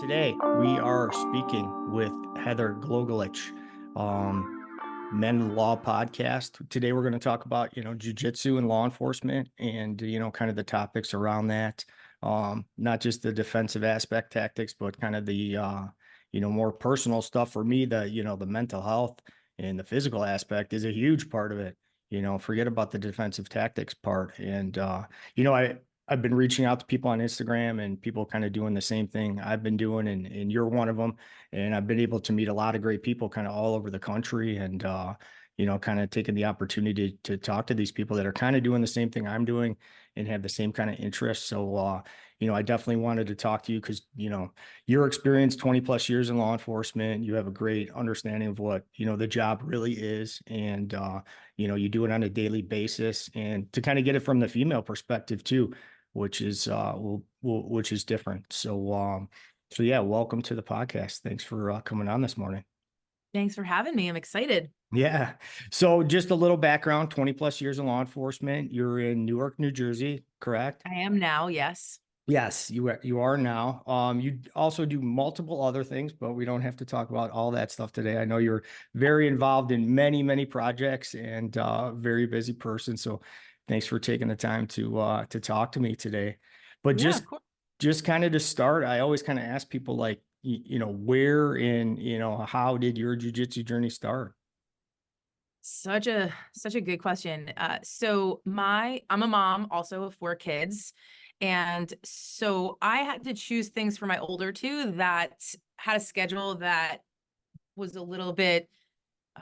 Today, we are speaking with Heather Glogolich, Men of the Law podcast. Today, we're going to talk about, jujitsu and law enforcement and, kind of the topics around that. Not just the defensive aspect tactics, but kind of the, more personal stuff for me, the mental health and the physical aspect is a huge part of it. Forget about the defensive tactics part. And, I've been reaching out to people on Instagram and people kind of doing the same thing I've been doing, and you're one of them. And I've been able to meet a lot of great people kind of all over the country and, kind of taking the opportunity to talk to these people that are kind of doing the same thing I'm doing and have the same kind of interests. So, I definitely wanted to talk to you because, your experience, 20 plus years in law enforcement, you have a great understanding of what, the job really is. And, you do it on a daily basis and to kind of get it from the female perspective too, which is which is different. So yeah, welcome to the podcast. Thanks for coming on this morning. Thanks for having me. I'm excited. Yeah. So just a little background, 20 plus years in law enforcement. You're in Newark, New Jersey, correct? I am now, yes. Yes, you are now. You also do multiple other things, but we don't have to talk about all that stuff today. I know you're very involved in many, many projects and very busy person. So thanks for taking the time to talk to me today. But Yeah, of course. just kind of to start, I always kind of ask people like, where and how did your jujitsu journey start? Such a good question. I'm a mom also of 4 kids. And so I had to choose things for my older two that had a schedule that was a little bit uh,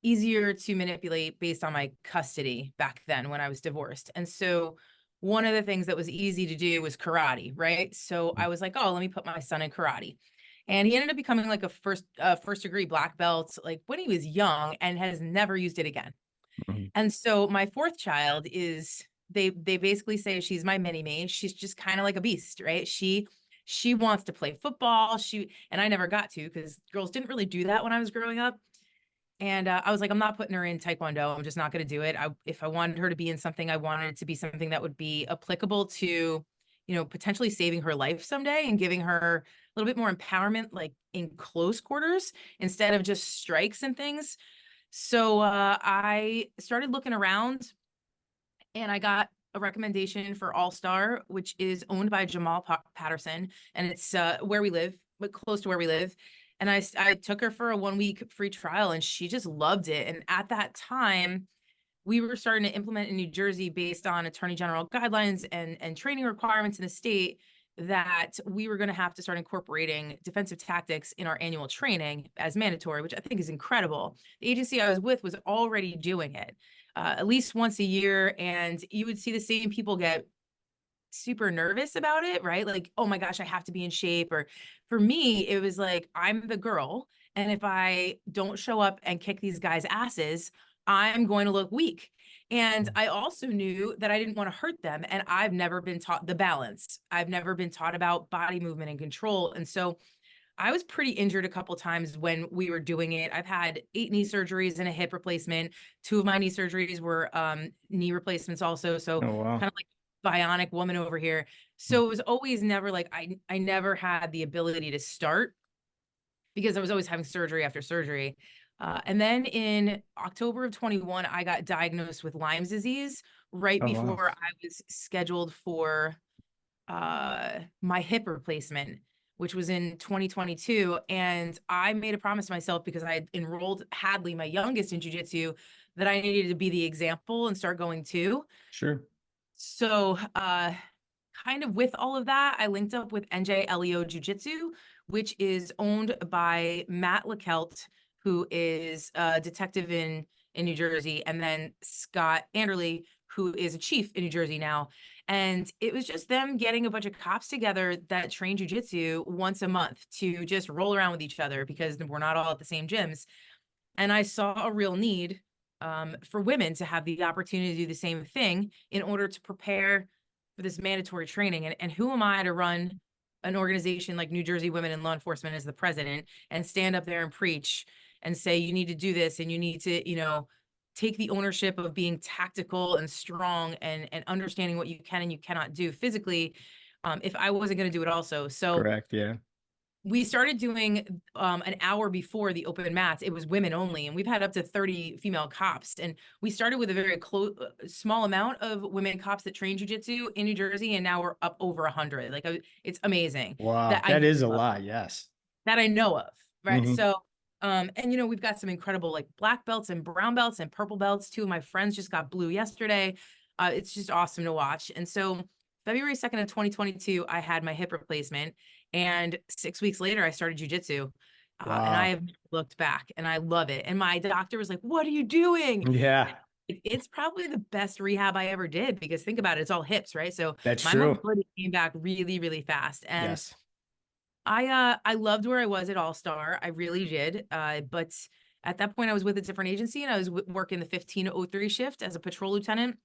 easier to manipulate based on my custody back then when I was divorced. And so one of the things that was easy to do was karate, right? So I was like, oh, let me put my son in karate. And he ended up becoming like a first degree black belt like when he was young and has never used it again. Mhm. And so my fourth child is they basically say she's my mini me. She's just kind of like a beast, right? She wants to play football. And I never got to because girls didn't really do that when I was growing up. And I was like, I'm not putting her in Taekwondo. I'm just not going to do it. If I wanted her to be in something, I wanted it to be something that would be applicable to, potentially saving her life someday and giving her a little bit more empowerment, like in close quarters instead of just strikes and things. So I started looking around and I got a recommendation for All Star, which is owned by Patterson, and it's where we live, but close to where we live. And I took her for a 1 week free trial, and she just loved it. And at that time, we were starting to implement in New Jersey based on Attorney General guidelines and training requirements in the state that we were going to have to start incorporating defensive tactics in our annual training as mandatory, which I think is incredible. The agency I was with was already doing it at least once a year, and you would see the same people get super nervous about it, right? Like, oh my gosh, I have to be in shape. Or for me, it was like, I'm the girl. And if I don't show up and kick these guys' asses, I'm going to look weak. And I also knew that I didn't want to hurt them. And I've never been taught the balance. I've never been taught about body movement and control. And so I was pretty injured a couple times when we were doing it. I've had 8 knee surgeries and a hip replacement. 2 of my knee surgeries were knee replacements also. So Oh, wow. kind of like bionic woman over here. So it was always never like I never had the ability to start because I was always having surgery after surgery. And then in October of 21, I got diagnosed with Lyme's disease right Oh, wow. before I was scheduled for my hip replacement, which was in 2022. And I made a promise to myself because I had enrolled Hadley, my youngest, in jujitsu, that I needed to be the example and start going too. Sure. So, kind of with all of that, I linked up with NJWLE Jiu-Jitsu, which is owned by Matt LeKelt, who is a detective in New Jersey, and then Scott Anderley, who is a chief in New Jersey now. And it was just them getting a bunch of cops together that train jujitsu once a month to just roll around with each other because we're not all at the same gyms. And I saw a real need for women to have the opportunity to do the same thing in order to prepare for this mandatory training. And who am I to run an organization like New Jersey Women in Law Enforcement as the president and stand up there and preach and say, you need to do this and you need to, take the ownership of being tactical and strong and understanding what you can and you cannot do physically if I wasn't going to do it also. So Correct. Yeah. we started doing an hour before the open mats. It was women only, and we've had up to 30 female cops. And we started with a very close, small amount of women cops that train jujitsu in New Jersey, and now we're up over 100. Like it's amazing Wow, that that I is a lot. Yes. that I know of, right? Hmm. So, and we've got some incredible like black belts and brown belts and purple belts. Two of my friends just got blue yesterday. It's just awesome to watch. And so, February 2nd of 2022, I had my hip replacement, and 6 weeks later, I started jujitsu. And I Wow. have looked back, and I love it. And my doctor was like, "What are you doing?" Yeah, It's probably the best rehab I ever did, because think about it, it's all hips, right? So that's my true. mobility came back really, really fast. And Yes. I loved where I was at All Star. I really did. But at that point, I was with a different agency, and I was working the 15:03 shift as a patrol lieutenant.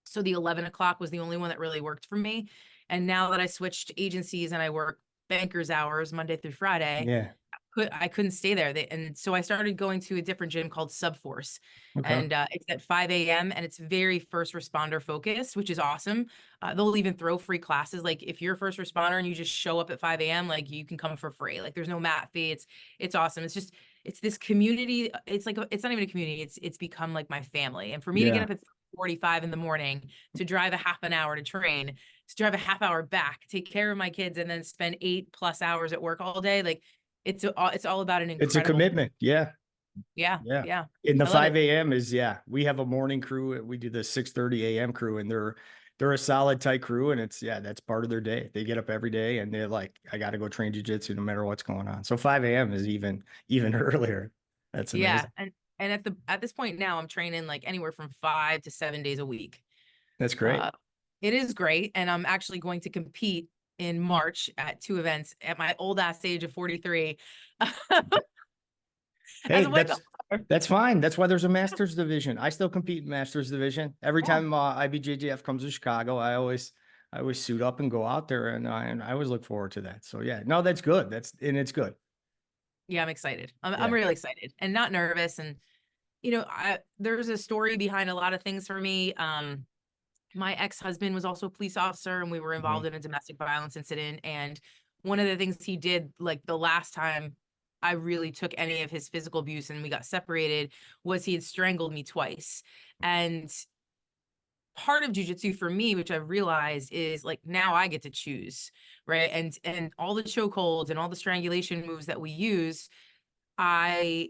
So the 11 o'clock was the only one that really worked for me. And now that I switched agencies and I work banker's hours Monday through Friday, Yeah. I couldn't stay there. And so I started going to a different gym called Subforce, Okay. and it's at 5 a.m. and it's very first responder focused, which is awesome. They'll even throw free classes. Like if you're a first responder and you just show up at 5 a.m., like you can come for free. Like there's no mat fee. It's awesome. It's this community. It's like it's not even a community. It's become like my family. And for me to get Yeah. up at 45 in the morning to drive a half an hour to train, to drive a half hour back, take care of my kids, and then spend 8+ hours at work all day, like it's all about an It's a incredible. commitment. Yeah. Yeah, Yeah. yeah. And the I love it. 5 a.m. is, yeah, we have a morning crew. We do the 6:30 a.m. crew, and they're a solid tight crew. And it's, yeah, that's part of their day. They get up every day and they're like, I got to go train jujitsu no matter what's going on. So 5 a.m. is even earlier. That's Yeah. amazing. And at this point now I'm training like anywhere from 5 to 7 days a week. That's great. Uh it is great. And I'm actually going to compete in March at two events at my old ass age of 43 as Hey, a white belt. that's fine. That's why there's a masters division. I still compete in masters division. Every Yeah. time IBJJF comes to Chicago, I always suit up and go out there, and I always look forward to that. So yeah, no, that's good. It's good. Yeah, I'm excited. I'm Yeah. really excited and not nervous. And there's a story behind a lot of things for me. My ex-husband was also a police officer, and we were Mhm. involved in a domestic violence incident. And one of the things he did, like the last time I really took any of his physical abuse and we got separated, was he had strangled me twice. And part of jujitsu for me, which I've realized, is like now I get to choose, right? And all the chokeholds and all the strangulation moves that we use, I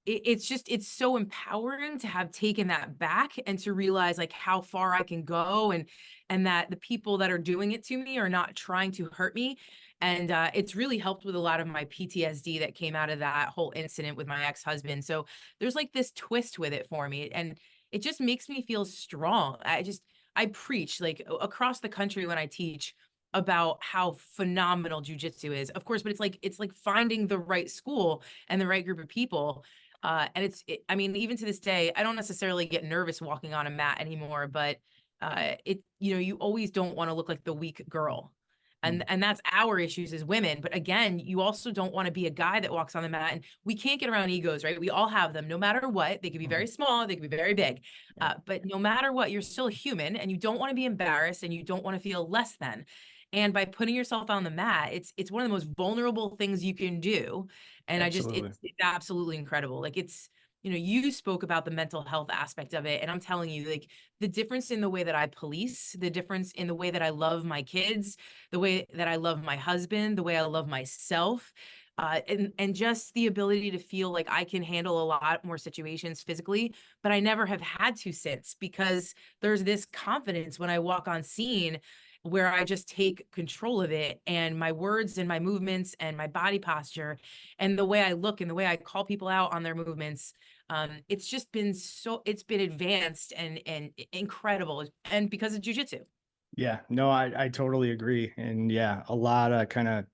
it's so empowering to have taken that back and to realize like how far I can go, and that the people that are doing it to me are not trying to hurt me. And it's really helped with a lot of my PTSD that came out of that whole incident with my ex-husband. So there's like this twist with it for me, and it just makes me feel strong. I preach like across the country when I teach about how phenomenal jujitsu is, of course, but it's like finding the right school and the right group of people. And I mean, even to this day, I don't necessarily get nervous walking on a mat anymore, but you always don't want to look like the weak girl. Mm. And that's our issues as women. But again, you also don't want to be a guy that walks on the mat. And we can't get around egos, right? We all have them, no matter what. They could be very Mhm. small, they could be very big. Yeah. But no matter what, you're still a human, and you don't want to be embarrassed, and you don't want to feel less than. And by putting yourself on the mat, it's one of the most vulnerable things you can do. And Absolutely. it's absolutely incredible. Like you spoke about the mental health aspect of it. And I'm telling you, like the difference in the way that I police, the difference in the way that I love my kids, the way that I love my husband, the way I love myself, and just the ability to feel like I can handle a lot more situations physically, but I never have had to since, because there's this confidence when I walk on scene where I just take control of it, and my words and my movements and my body posture and the way I look and the way I call people out on their movements. It's been advanced and incredible, and because of jujitsu. Yeah. No, I totally agree. And yeah, a lot of kind of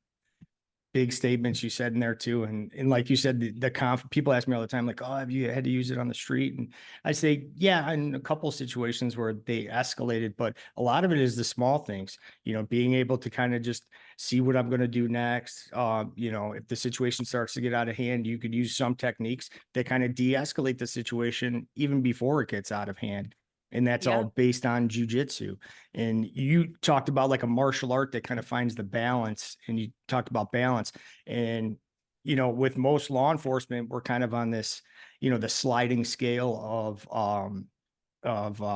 big statements you said in there too. And like you said, the people ask me all the time, like, oh, have you had to use it on the street? And I say, yeah, in a couple of situations where they escalated, but a lot of it is the small things, being able to kind of just see what I'm going to do next. If the situation starts to get out of hand, you could use some techniques that kind of de-escalate the situation even before it gets out of hand. And that's all Yeah. based on jujitsu. And you talked about like a martial art that kind of finds the balance, and you talked about balance. And, with most law enforcement, we're kind of on this, the sliding scale of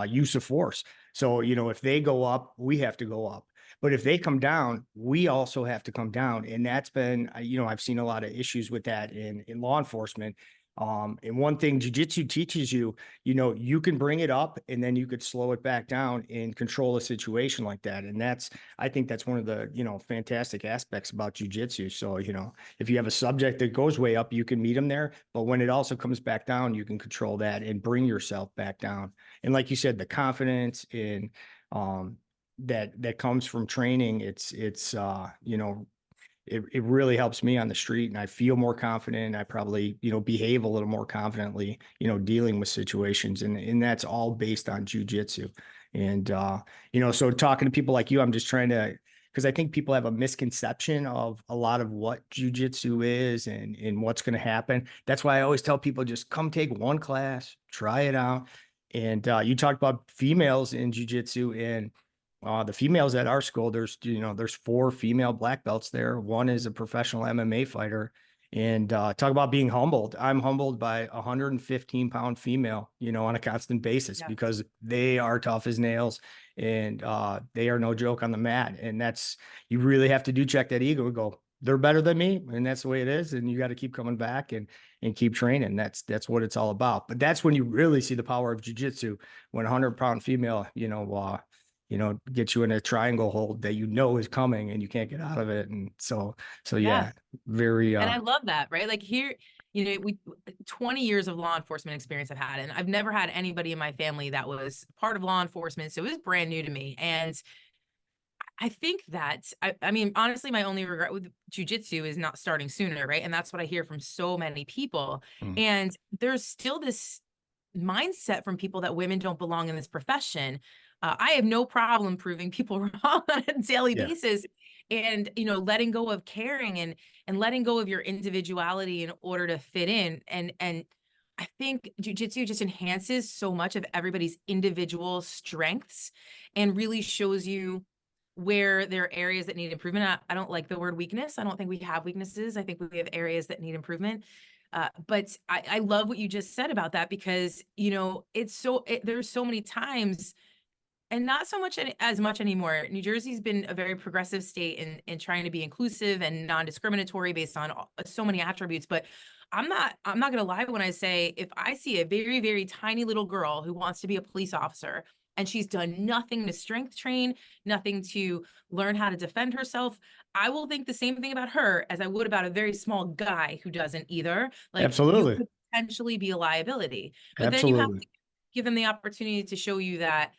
use of force. So, if they go up, we have to go up. But if they come down, we also have to come down. And that's been, I've seen a lot of issues with that in law enforcement. And one thing jujitsu teaches you, you can bring it up and then you could slow it back down and control a situation like that. And I think that's one of the, fantastic aspects about jujitsu. So, if you have a subject that goes way up, you can meet them there. But when it also comes back down, you can control that and bring yourself back down. And like you said, the confidence in that comes from training, it really helps me on the street, and I feel more confident. I probably, behave a little more confidently, dealing with situations, and that's all based on jujitsu. And so talking to people like you, I'm just trying to, because I think people have a misconception of a lot of what jujitsu is and what's going to happen. That's why I always tell people, just come take one class, try it out. And you talked about females in jujitsu, and the females at our school, there's 4 female black belts there. One is a professional MMA fighter. And talk about being humbled. I'm humbled by a 115-pound female, on a constant basis, Yeah. because they are tough as nails, and they are no joke on the mat. And you really have to check that ego and go, they're better than me. And that's the way it is. And you got to keep coming back and keep training. That's what it's all about. But that's when you really see the power of jujitsu, when a 100-pound female, get you in a triangle hold that is coming and you can't get out of it. And so Yeah. yeah, very And I love that, right? Like here, we 20 years of law enforcement experience I've had, and I've never had anybody in my family that was part of law enforcement. So it was brand new to me. And I think that, I mean, honestly, my only regret with jujitsu is not starting sooner, right? And that's what I hear from so many people. mm, And there's still this mindset from people that women don't belong in this profession. I have no problem proving people wrong on a daily yeah, basis, and letting go of caring and letting go of your individuality in order to fit in. And I think jujitsu just enhances so much of everybody's individual strengths and really shows you where there are areas that need improvement. I don't like the word weakness. I don't think we have weaknesses. I think we have areas that need improvement. But I love what you just said about that, because there's so many times, and not so much as much anymore. New Jersey's been a very progressive state in trying to be inclusive and non-discriminatory based on so many attributes. But I'm not gonna lie when I say, if I see a very, very tiny little girl who wants to be a police officer and she's done nothing to strength train, nothing to learn how to defend herself, I will think the same thing about her as I would about a very small guy who doesn't either. Like, you absolutely. could potentially be a liability, but then you have Absolutely. to give them the opportunity to show you that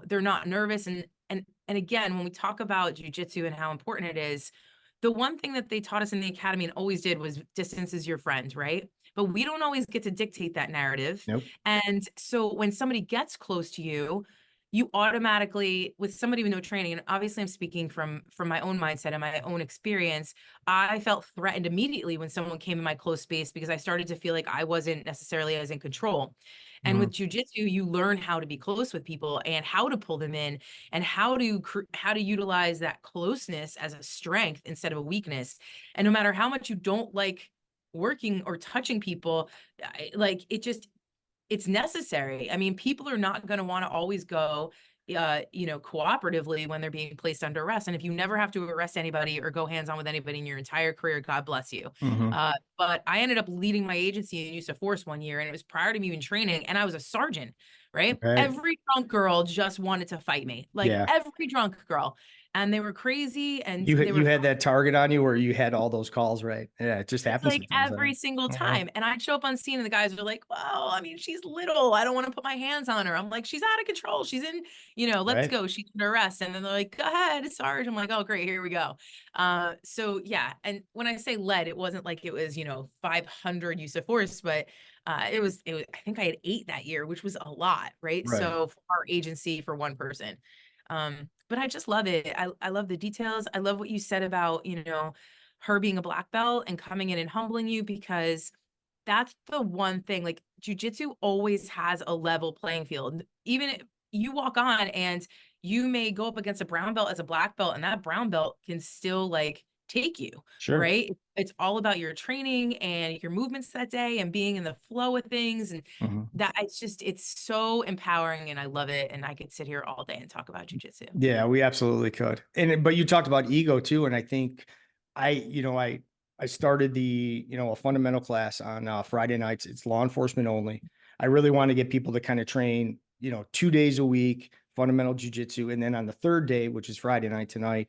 they're not nervous. And again, when we talk about jujitsu and how important it is, the one thing that they taught us in the academy and always did was distance is your friend, right? But we don't always get to dictate that narrative. Nope. And so when somebody gets close to you, you automatically, with somebody with no training, and obviously I'm speaking from my own mindset and my own experience, I felt threatened immediately when someone came in my close space, because I started to feel like I wasn't necessarily as in control. And Mhm. with jujitsu, you learn how to be close with people and how to pull them in, and how to utilize that closeness as a strength instead of a weakness. And no matter how much you don't like working or touching people, like it's necessary. I mean, people are not going to want to always go, cooperatively when they're being placed under arrest. And if you never have to arrest anybody or go hands on with anybody in your entire career, God bless you. Mhm. But I ended up leading my agency in use of force one year, and it was prior to me even training, and I was a sergeant, right? Right. Every drunk girl just wanted to fight me, like Yeah. every drunk girl. And they were crazy, and they You were had that target on you where you had all those calls, right? Yeah, it just it's happens like sometimes. every single Mhm. time. And I'd show up on scene and the guys are like, well, I mean, she's little. I don't want to put my hands on her. I'm like, she's out of control. She's in, let's Right. go. She's under arrest. And then they're like, go ahead, Sarge. I'm like, oh, great. Here we go. So yeah. And when I say lead, it wasn't like it was, 500 use of force, but it was, I think I had 8 that year, which was a lot. Right. Right. So for our agency, for one person. But I just love it. I love the details. I love what you said about, her being a black belt and coming in and humbling you, because that's the one thing, like, jujitsu always has a level playing field. Even if you walk on and you may go up against a brown belt as a black belt, and that brown belt can still like take you, Sure. right? It's all about your training and your movements that day and being in the flow of things. And Mhm. that it's so empowering and I love it. And I could sit here all day and talk about jujitsu. Yeah, we absolutely could. But you talked about ego too, and I think I started a fundamental class on Friday nights. It's law enforcement only. I really want to get people to kind of train, 2 days a week, fundamental jujitsu, and then on the third day, which is Friday night tonight,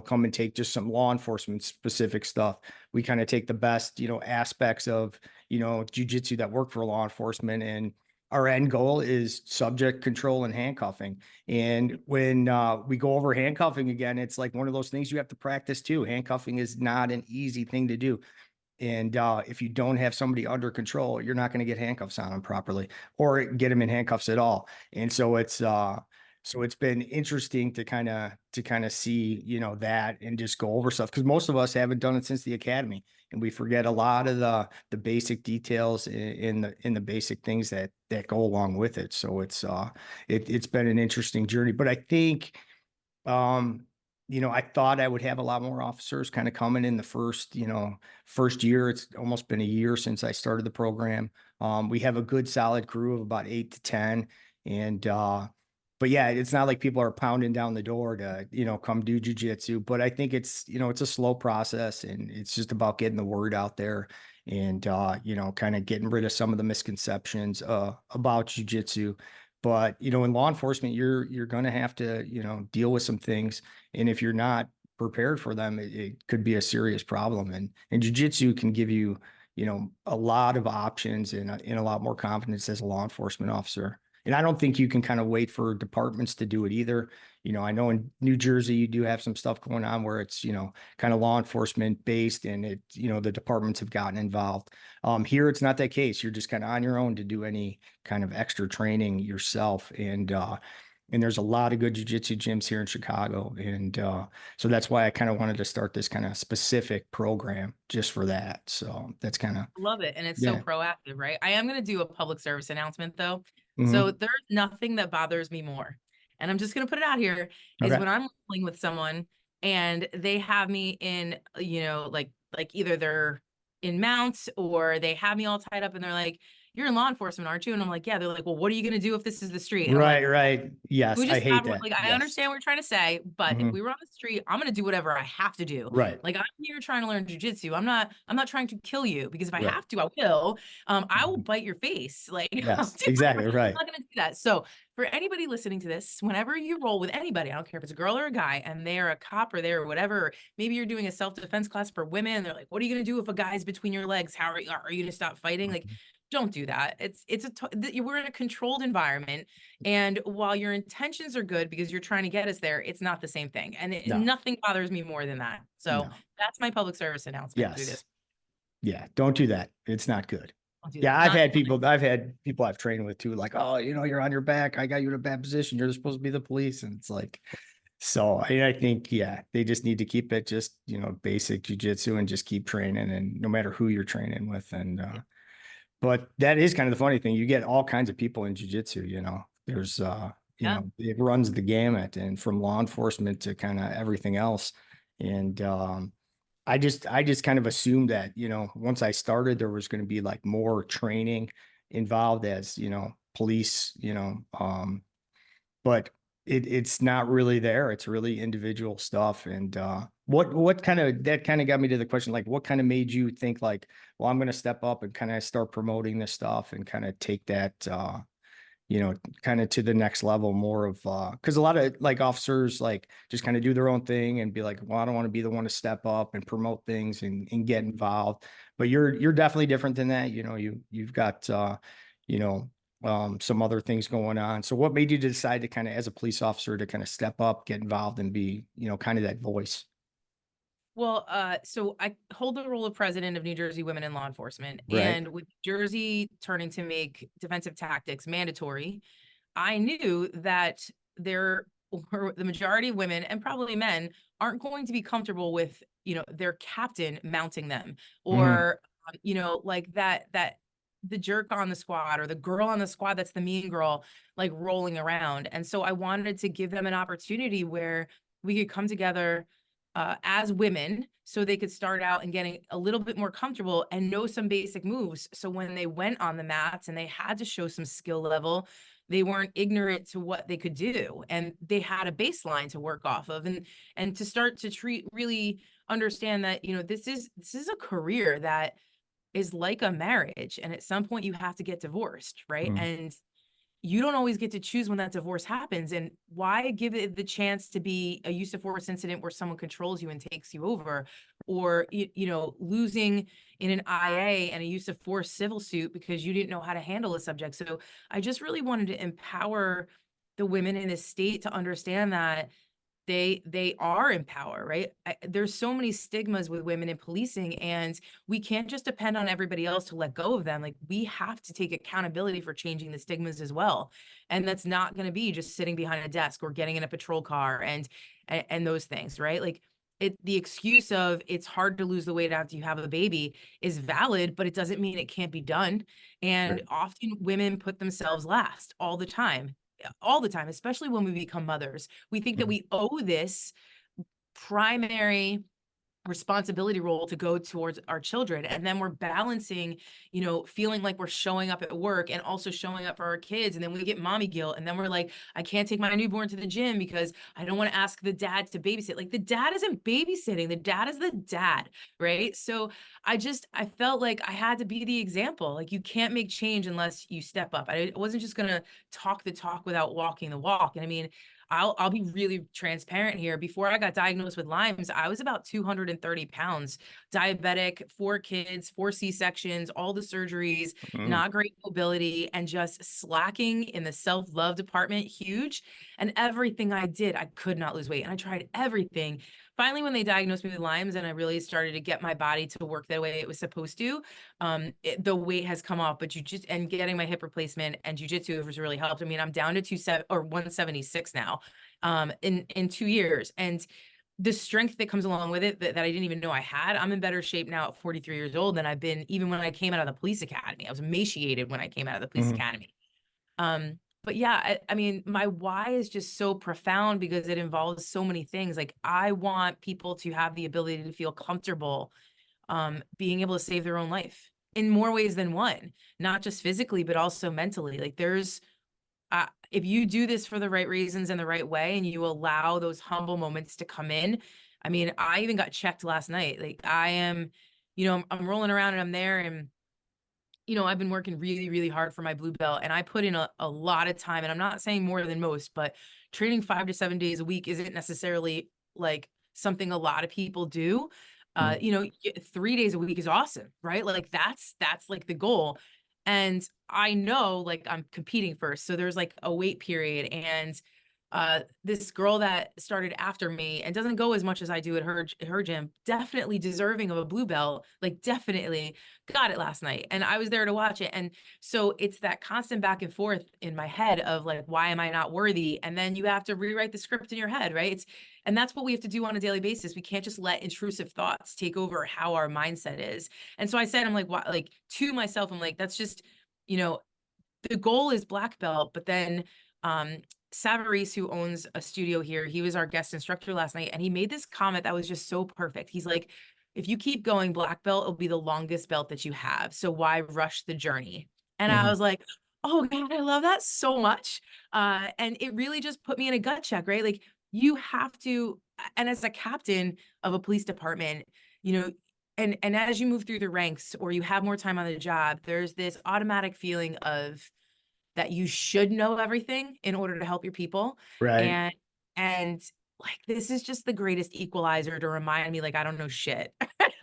come and take just some law enforcement specific stuff. We kind of take the best, aspects of, jujitsu that work for law enforcement, and our end goal is subject control and handcuffing. And when we go over handcuffing again, it's like one of those things you have to practice too. Handcuffing is not an easy thing to do. And if you don't have somebody under control, you're not going to get handcuffs on them properly or get them in handcuffs at all. And so it's been interesting to kind of see, that and just go over stuff because most of us haven't done it since the academy, and we forget a lot of the basic details in the basic things that go along with it. So it's been an interesting journey, but I think um, I thought I would have a lot more officers kind of coming in the first year. It's almost been a year since I started the program. We have a good solid crew of about 8 to 10. And but yeah, it's not like people are pounding down the door to, come do jujitsu. But I think it's a slow process, and it's just about getting the word out there and kind of getting rid of some of the misconceptions about jujitsu. But, in law enforcement, you're going to have to, deal with some things. And if you're not prepared for them, it could be a serious problem. And jujitsu can give you, a lot of options and a lot more confidence as a law enforcement officer. And I don't think you can kind of wait for departments to do it either. I know in New Jersey, you do have some stuff going on where it's, kind of law enforcement based, and the departments have gotten involved. Here, it's not that case. You're just kind of on your own to do any kind of extra training yourself. And there's a lot of good jujitsu gyms here in Chicago. And so that's why I kind of wanted to start this kind of specific program just for that. So that's kind of, Love it. And it's so yeah. proactive, right? I am going to do a public service announcement though. So Hmm. there's nothing that bothers me more. And I'm just going to put it out here is Okay. when I'm dealing with someone and they have me in, like either they're in mounts or they have me all tied up and they're like, you're in law enforcement, aren't you? And I'm like, yeah. They're like, well, what are you going to do if this is the street? And I'm Right, like, right. Yes, we I just hate have that. like I Yes. understand what you're trying to say, but if Hmm. we were on the street, I'm gonna do whatever I have to do. Right, Like I'm here trying to learn jujitsu. I'm not trying to kill you because if I right. have to, I will. I will Mhm. bite your face. Like Yes, exactly. I'm Right. not gonna do that. So for anybody listening to this, whenever you roll with anybody, I don't care if it's a girl or a guy, and they're a cop or they're whatever, or maybe you're doing a self-defense class for women, and they're like, "What are you gonna do if a guy's between your legs? How are you gonna stop fighting?" Like, Mhm. don't do that. We're in a controlled environment, and while your intentions are good because you're trying to get us there, it's not the same thing. And No, nothing bothers me more than that. So no. that's my public service announcement through Yes. this. Yeah. Don't do that. It's not good. Don't do Yeah, that. I've Not had people I've trained with too, like, oh, you're on your back. I got you in a bad position. You're supposed to be the police. And it's like, so I think, yeah, they just need to keep it just, basic jujitsu and just keep training, and no matter who you're training with. And, but that is kind of the funny thing. You get all kinds of people in jujitsu, there's, yeah. it runs the gamut, and from law enforcement to kind of everything else. And, I just kind of assumed that, once I started, there was going to be like more training involved as, police, but it's not really there. It's really individual stuff. And what kind of that kind of got me to the question, like what kind of made you think like, well, I'm going to step up and kind of start promoting this stuff and kind of take that kind of to the next level more of because a lot of like officers like just kind of do their own thing and be like, well, I don't want to be the one to step up and promote things and get involved. But you're definitely different than that. You've got you know some other things going on. So what made you decide to kind of as a police officer to kind of step up, get involved, and be, kind of that voice? Well, so I hold the role of president of New Jersey Women in Law Enforcement. Right. And with Jersey turning to make defensive tactics mandatory, I knew that there were the majority of women and probably men aren't going to be comfortable with, their captain mounting them Mhm. or, like that the jerk on the squad or the girl on the squad that's the mean girl, like rolling around. And so I wanted to give them an opportunity where we could come together as women so they could start out and getting a little bit more comfortable and know some basic moves. So when they went on the mats and they had to show some skill level, they weren't ignorant to what they could do, and they had a baseline to work off of, and to start to really understand that, you know, this is a career that is like a marriage, and at some point you have to get divorced, right? Mm. And you don't always get to choose when that divorce happens. And why give it the chance to be a use of force incident where someone controls you and takes you over, or you know, losing in an IA and a use of force civil suit because you didn't know how to handle a subject. So I just really wanted to empower the women in this state to understand that they are in power, right? There's so many stigmas with women in policing, and we can't just depend on everybody else to let go of them. Like, we have to take accountability for changing the stigmas as well. And that's not going to be just sitting behind a desk or getting in a patrol car and those things, right? Like, the excuse of it's hard to lose the weight after you have a baby is valid, but it doesn't mean it can't be done. And Right. often women put themselves last all the time, especially when we become mothers. We think that Mm. we owe this primary responsibility role to go towards our children, and then we're balancing, you know, feeling like we're showing up at work and also showing up for our kids, and then we get mommy guilt, and then we're like, I can't take my newborn to the gym because I don't want to ask the dad to babysit. Like, the dad isn't babysitting, the dad is the dad, right? So I felt like I had to be the example. Like, you can't make change unless you step up. I wasn't just gonna talk the talk without walking the walk. And I mean, I'll be really transparent here. Before I got diagnosed with Lyme's, I was about 230 pounds, diabetic, 4 kids, 4 C-sections, all the surgeries, Mm. not great mobility, and just slacking in the self-love department, huge. And everything I did, I could not lose weight. And I tried everything. Finally, when they diagnosed me with Lyme's and I really started to get my body to work the way it was supposed to, the weight has come off. But and getting my hip replacement and jujitsu has really helped. I mean, I'm down to 176 now, in 2 years. And the strength that comes along with it that I didn't even know I had, I'm in better shape now at 43 years old than I've been even when I came out of the police academy. I was emaciated when I came out of the police Mhm. academy. But yeah, I mean, my why is just so profound because it involves so many things. Like, I want people to have the ability to feel comfortable being able to save their own life in more ways than one, not just physically, but also mentally. Like, if you do this for the right reasons and the right way, and you allow those humble moments to come in. I mean, I even got checked last night. Like, I am, you know, I'm rolling around and I'm there, and you know, I've been working really, really hard for my blue belt, and I put in a lot of time, and I'm not saying more than most, but training 5 to 7 days a week isn't necessarily like something a lot of people do. Mm. You know, 3 days a week is awesome, right? Like, that's like the goal. And I know, like, I'm competing first. So there's like a wait period. And this girl that started after me and doesn't go as much as I do at her gym, definitely deserving of a blue belt, like, definitely got it last night. And I was there to watch it. And so it's that constant back and forth in my head of like, why am I not worthy? And then you have to rewrite the script in your head, right? And that's what we have to do on a daily basis. We can't just let intrusive thoughts take over how our mindset is. And so I said, I'm like, what, like, to myself, I'm like, that's just, you know, the goal is black belt. But then Savarese, who owns a studio here, he was our guest instructor last night, and he made this comment that was just so perfect. He's like, if you keep going black belt, it'll be the longest belt that you have. So why rush the journey? And I Mhm. was like, oh God, I love that so much. And it really just put me in a gut check, right? Like, you have to, and as a captain of a police department, you know, and as you move through the ranks or you have more time on the job, there's this automatic feeling of that you should know everything in order to help your people. Right. And and like, this is just the greatest equalizer to remind me, like, I don't know shit.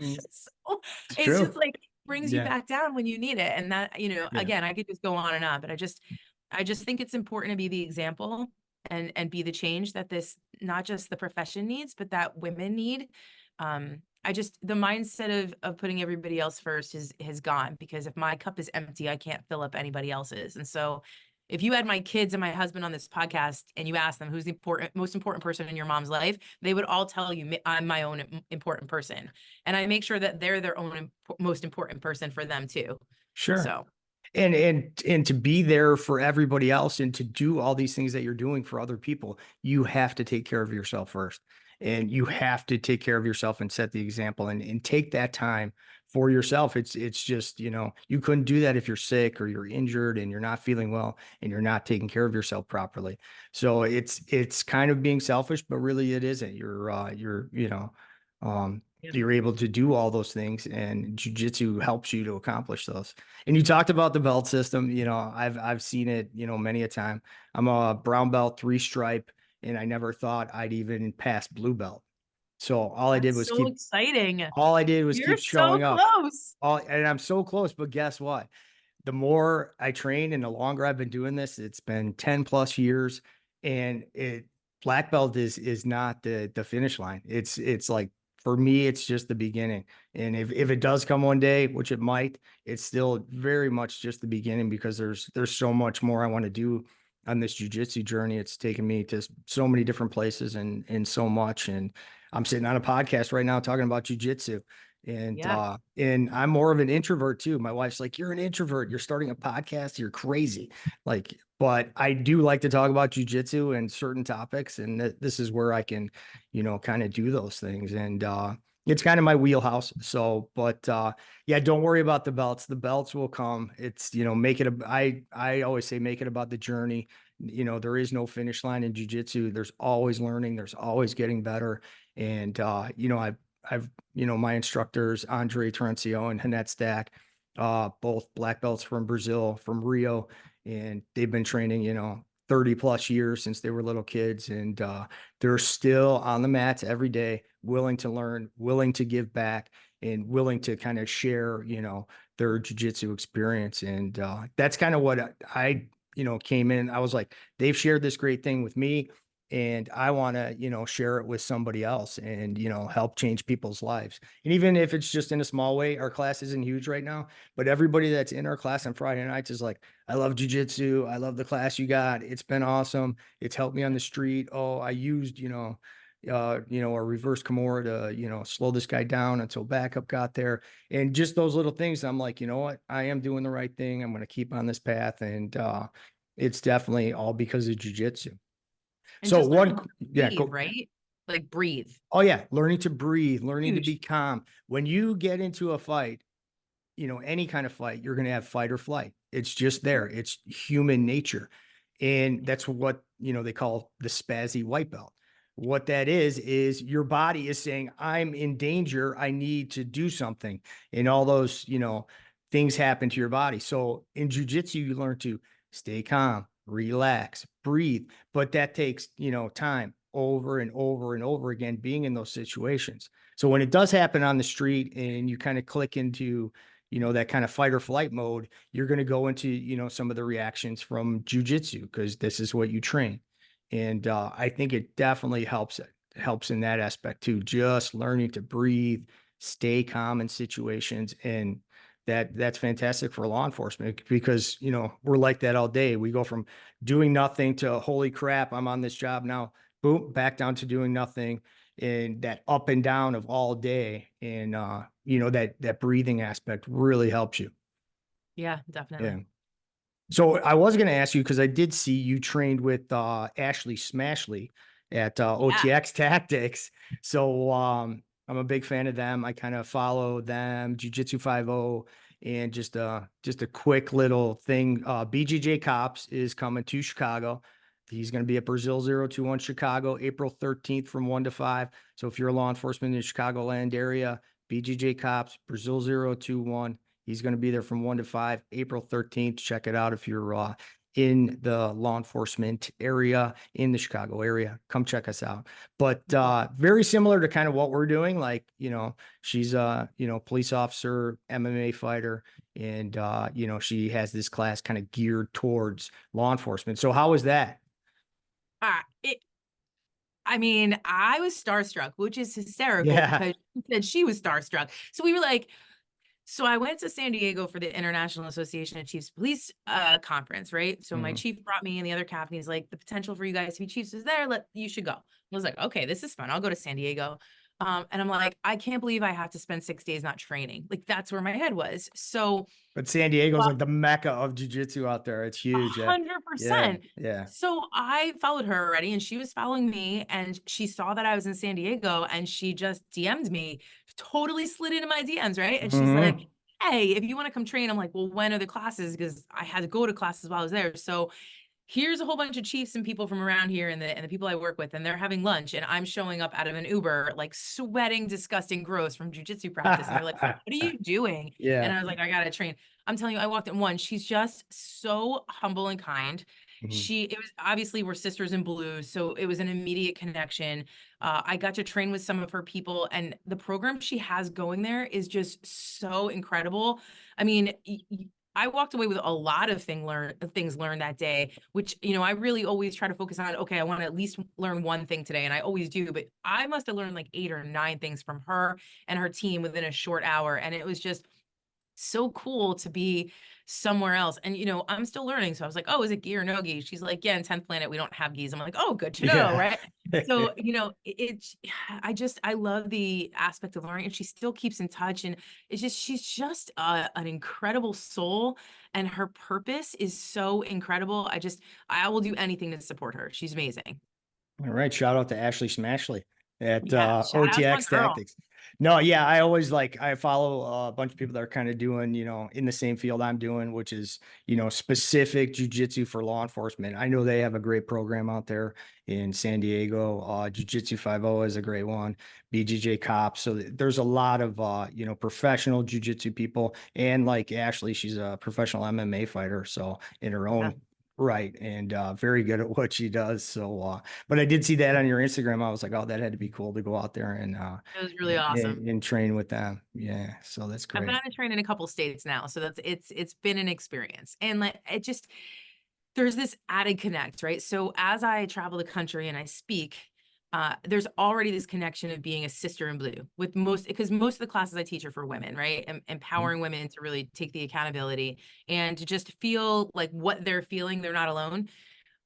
Mm. So It's it's just true. like brings you Yeah. back down when you need it. And that, you know, Yeah. again, I could just go on and on, but I just think it's important to be the example and be the change that this, not just the profession needs, but that women need. I just, the mindset of putting everybody else first has gone, because if my cup is empty, I can't fill up anybody else's. And so if you had my kids and my husband on this podcast and you ask them who's the most important person in your mom's life, they would all tell you, I'm my own important person. And I make sure that they're their own most important person for them too. Sure. So And to be there for everybody else and to do all these things that you're doing for other people, you have to take care of yourself first. And you have to take care of yourself and set the example and take that time for yourself. It's just, you couldn't do that if you're sick or you're injured and you're not feeling well and you're not taking care of yourself properly. So it's kind of being selfish, but really it isn't. Um, Yeah. you're able to do all those things, and jujitsu helps you to accomplish those. And you talked about the belt system. I've seen it, many a time. I'm a brown belt, 3-stripe, and I never thought I'd even pass blue belt. So That's so exciting. all I did was You're keep so showing up. close. And I'm so close, but guess what? The more I train and the longer I've been doing this, it's been 10 plus years, and black belt is not the finish line. It's like, for me, it's just the beginning. And if it does come one day, which it might, it's still very much just the beginning, because there's so much more I want to do on this jujitsu journey. It's taken me to so many different places and so much. And I'm sitting on a podcast right now talking about jujitsu. Yeah. And I'm more of an introvert too. My wife's like, "You're an introvert. You're starting a podcast. You're crazy." Like, but I do like to talk about jujitsu and certain topics, and this is where I can, kind of do those things. And it's kind of my wheelhouse. So, but yeah, don't worry about the belts. The belts will come. It's, make it I always say, make it about the journey. There is no finish line in jujitsu. There's always learning. There's always getting better. And I've my instructors, Andre Terencio and Hanette Stack, both black belts from Brazil, from Rio, and they've been training, 30 plus years since they were little kids. And they're still on the mats every day, willing to learn, willing to give back, and willing to kind of share, their jujitsu experience. And that's kind of what I came in. I was like, they've shared this great thing with me, and I want to, share it with somebody else and, help change people's lives. And even if it's just in a small way, our class isn't huge right now, but everybody that's in our class on Friday nights is like, "I love jujitsu. I love the class you got. It's been awesome. It's helped me on the street. Oh, I used, a reverse Kimura to, slow this guy down until backup got there." And just those little things. I'm like, you know what? I am doing the right thing. I'm going to keep on this path. And it's definitely all because of jujitsu. And So just learning to yeah, breathe, go. right? Like breathe. Oh yeah, learning to breathe, learning to be Huge. calm. When you get into a fight, any kind of fight, you're going to have fight or flight. It's just there. It's human nature. And that's what, they call the spazzy white belt. What that is your body is saying, "I'm in danger. I need to do something." And all those, things happen to your body. So in jujitsu, you learn to stay calm, relax, breathe. But that takes, time over and over and over again, being in those situations. So when it does happen on the street and you kind of click into, that kind of fight or flight mode, you're going to go into, some of the reactions from jujitsu, because this is what you train. And I think it definitely helps in that aspect too. Just learning to breathe, stay calm in situations. And that's fantastic for law enforcement, because, we're like that all day. We go from doing nothing to, "Holy crap, I'm on this job now." Boom, back down to doing nothing, and that up and down of all day. And that breathing aspect really helps you. Yeah, definitely. Yeah. So I was going to ask you, because I did see you trained with Ashley Smashley at Yeah. OTX Tactics. So I'm a big fan of them. I kind of follow them, Jiu-Jitsu 50. And just a quick little thing. BJJ Cops is coming to Chicago. He's going to be at Brazil 021 Chicago, April 13th from 1 to 5. So if you're a law enforcement in the Chicagoland area, BJJ Cops, Brazil 021. He's going to be there from 1 to 5, April 13th. Check it out if you're in the law enforcement area, in the Chicago area. Come check us out. But very similar to kind of what we're doing. Like, she's a, police officer, MMA fighter, and, she has this class kind of geared towards law enforcement. So how was that? Ah, I mean, I was starstruck, which is hysterical Yeah. because she said she was starstruck. So we were like, so I went to San Diego for the International Association of Chiefs Police conference, right? So my Mhm. chief brought me and the other captain. He's like, "The potential for you guys to be chiefs is there. You should go." I was like, "Okay, this is fun. I'll go to San Diego." And I'm like, I can't believe I have to spend 6 days not training. Like that's where my head was. So But San Diego's like the mecca of jujitsu out there. It's huge. Yeah. Yeah. 100%. Yeah. So I followed her already and she was following me and she saw that I was in San Diego and she just DM'd me, totally slid into my DMs, right? And she's like, Hmm. hey, if you want to come train, I'm like, well, when are the classes? Because I had to go to classes while I was there. So here's a whole bunch of chiefs and people from around here and the people I work with, and they're having lunch, and I'm showing up out of an Uber, like sweating, disgusting, gross from jujitsu practice. And they're like, what are you doing? And Yeah. I was like, I gotta train. I'm telling you, I walked in one. She's just so humble and kind. Mhm. It was obviously we're sisters in blue, so it was an immediate connection. I got to train with some of her people, and the program she has going there is just so incredible. I mean, I walked away with a lot of things learned that day, which, I really always try to focus on, okay, I want to at least learn one thing today. And I always do, but I must have learned like 8 or 9 things from her and her team within a short hour. And it was just so cool to be somewhere else. And, I'm still learning. So I was like, oh, is it gi or no gi? She's like, yeah, in 10th planet, we don't have gis. I'm like, oh, good to know. Yeah. Right. So, I love the aspect of learning and she still keeps in touch. And she's just an incredible soul and her purpose is so incredible. I will do anything to support her. She's amazing. All right. Shout out to Ashley Smashley at Yeah. Shout out to my OTX girl. Tactics. No, yeah, I always I follow a bunch of people that are kind of doing, in the same field I'm doing, which is, specific jujitsu for law enforcement. I know they have a great program out there in San Diego. Jiu-Jitsu 50 is a great one, BJJ Cops. So there's a lot of, professional jujitsu people. And like Ashley, she's a professional MMA fighter. So in her Yeah. own right. And very good at what she does. So, but I did see that on your Instagram. I was like, oh, that had to be cool to go out there It was really awesome. and train with them. Yeah, so that's I've great. gotten to train in a couple states now, so it's been an experience. And like there's this added connect, right? So as I travel the country and I speak, there's already this connection of being a sister in blue with because most of the classes I teach are for women, right? Mhm. Empowering women to really take the accountability and to just feel like what they're feeling, they're not alone.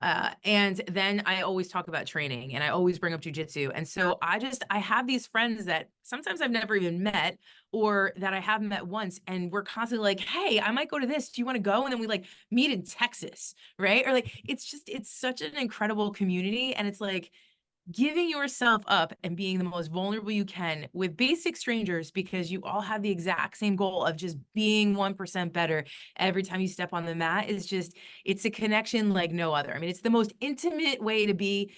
And then I always talk about training and I always bring up jujitsu. And so I have these friends that sometimes I've never even met or that I have met once. And we're constantly like, hey, I might go to this. Do you want to go? And then we like meet in Texas. Right. Or like, it's such an incredible community. And it's like, giving yourself up and being the most vulnerable you can with basic strangers because you all have the exact same goal of just being 1% better every time you step on the mat is just, it's a connection like no other. I mean, it's the most intimate way to be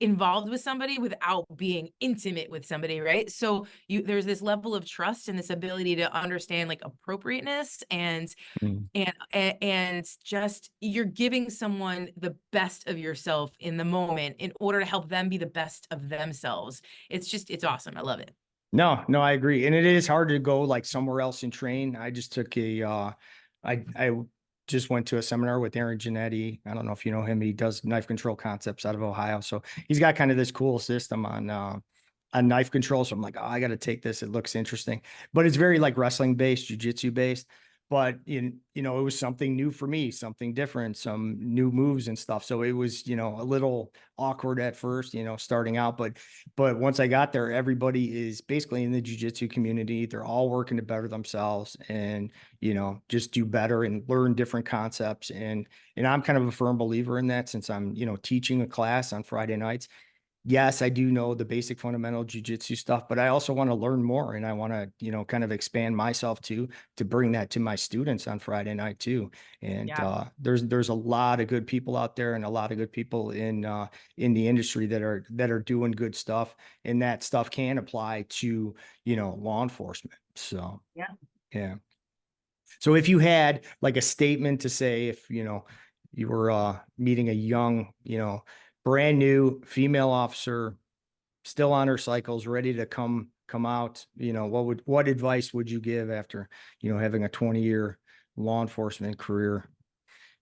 involved with somebody without being intimate with somebody, right? So there's this level of trust and this ability to understand like appropriateness Mhm. and just you're giving someone the best of yourself in the moment in order to help them be the best of themselves. It's awesome. I love it. No, no, I agree. And it is hard to go like somewhere else and train. I just took I just went to a seminar with Aaron Genetti. I don't know if you know him. He does knife control concepts out of Ohio. So he's got kind of this cool system on knife control. So I'm like, oh, I got to take this. It looks interesting, but it's very like wrestling based, jujitsu based. But it was something new for me, something different, some new moves and stuff. So it was, a little awkward at first, starting out, but once I got there, everybody is basically in the jujitsu community. They're all working to better themselves and, just do better and learn different concepts. And I'm kind of a firm believer in that since I'm, teaching a class on Friday nights. Yes, I do know the basic fundamental jujitsu stuff, but I also want to learn more and I want to, kind of expand myself too to bring that to my students on Friday night too. And Yeah. there's a lot of good people out there and a lot of good people in the industry that are doing good stuff, and that stuff can apply to, law enforcement. So Yeah. yeah. So if you had like a statement to say, if you were meeting a young, brand new female officer still on her cycles, ready to come out, what advice would you give after, having a 20-year law enforcement career?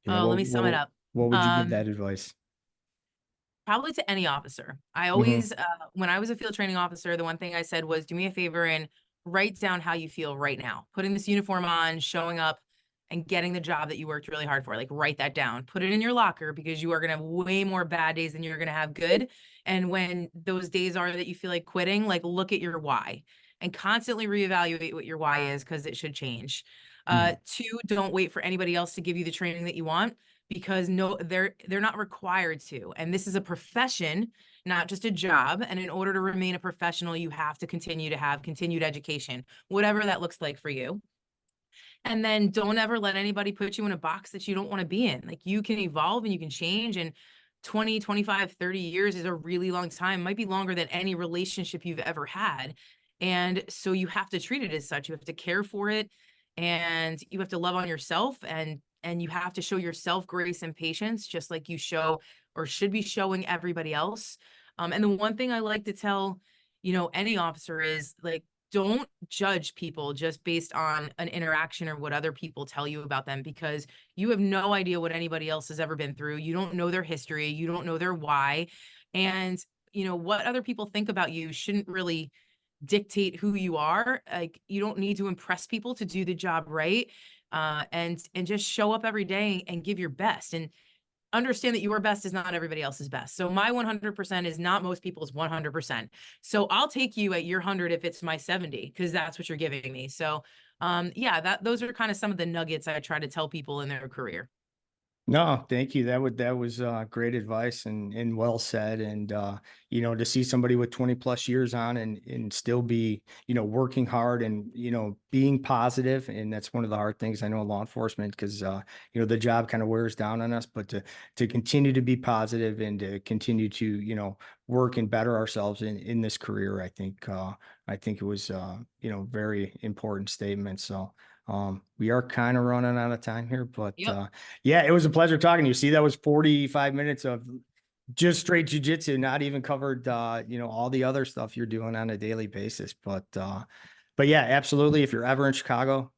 Oh, let me sum it up. What would you give Um, that advice? Probably to any officer. I Hmm. always, when I was a field training officer, the one thing I said was, do me a favor and write down how you feel right now. Putting this uniform on, showing up, and getting the job that you worked really hard for. Like, write that down, put it in your locker, because you are going to have way more bad days than you're going to have good. And when those days are that you feel like quitting, like, look at your why and constantly reevaluate what your why is, because it should change. Mhm. Two, don't wait for anybody else to give you the training that you want, because no, they're not required to. And this is a profession, not just a job. And in order to remain a professional, you have to continue to have continued education, whatever that looks like for you. And then don't ever let anybody put you in a box that you don't want to be in. Like, you can evolve and you can change. And 20, 25, 30 years is a really long time. It might be longer than any relationship you've ever had. And so you have to treat it as such. You have to care for it, and you have to love on yourself, and you have to show yourself grace and patience, just like you show or should be showing everybody else. And the one thing I like to tell, any officer is, like, don't judge people just based on an interaction or what other people tell you about them, because you have no idea what anybody else has ever been through. You don't know their history, you don't know their why. And what other people think about you shouldn't really dictate who you are. Like, you don't need to impress people to do the job right. And just show up every day and give your best, and understand that your best is not everybody else's best. So my 100% is not most people's 100%. So I'll take you at your 100 if it's my 70, because that's what you're giving me. So yeah, those are kind of some of the nuggets I try to tell people in their career. No, thank you. That was great advice and well said. And to see somebody with 20 plus years on and still be, working hard and, being positive. And that's one of the hard things I know in law enforcement, because the job kind of wears down on us, but to continue to be positive and to continue to, work and better ourselves in this career, I think it was very important statement. So we are kind of running out of time here, but Yep. yeah, it was a pleasure talking to you. See, that was 45 minutes of just straight jujitsu, not even covered, all the other stuff you're doing on a daily basis. But yeah, absolutely. If you're ever in Chicago,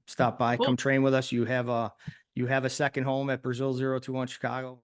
stop by, Cool. come train with us. You have a second home at Brazil 021 Chicago.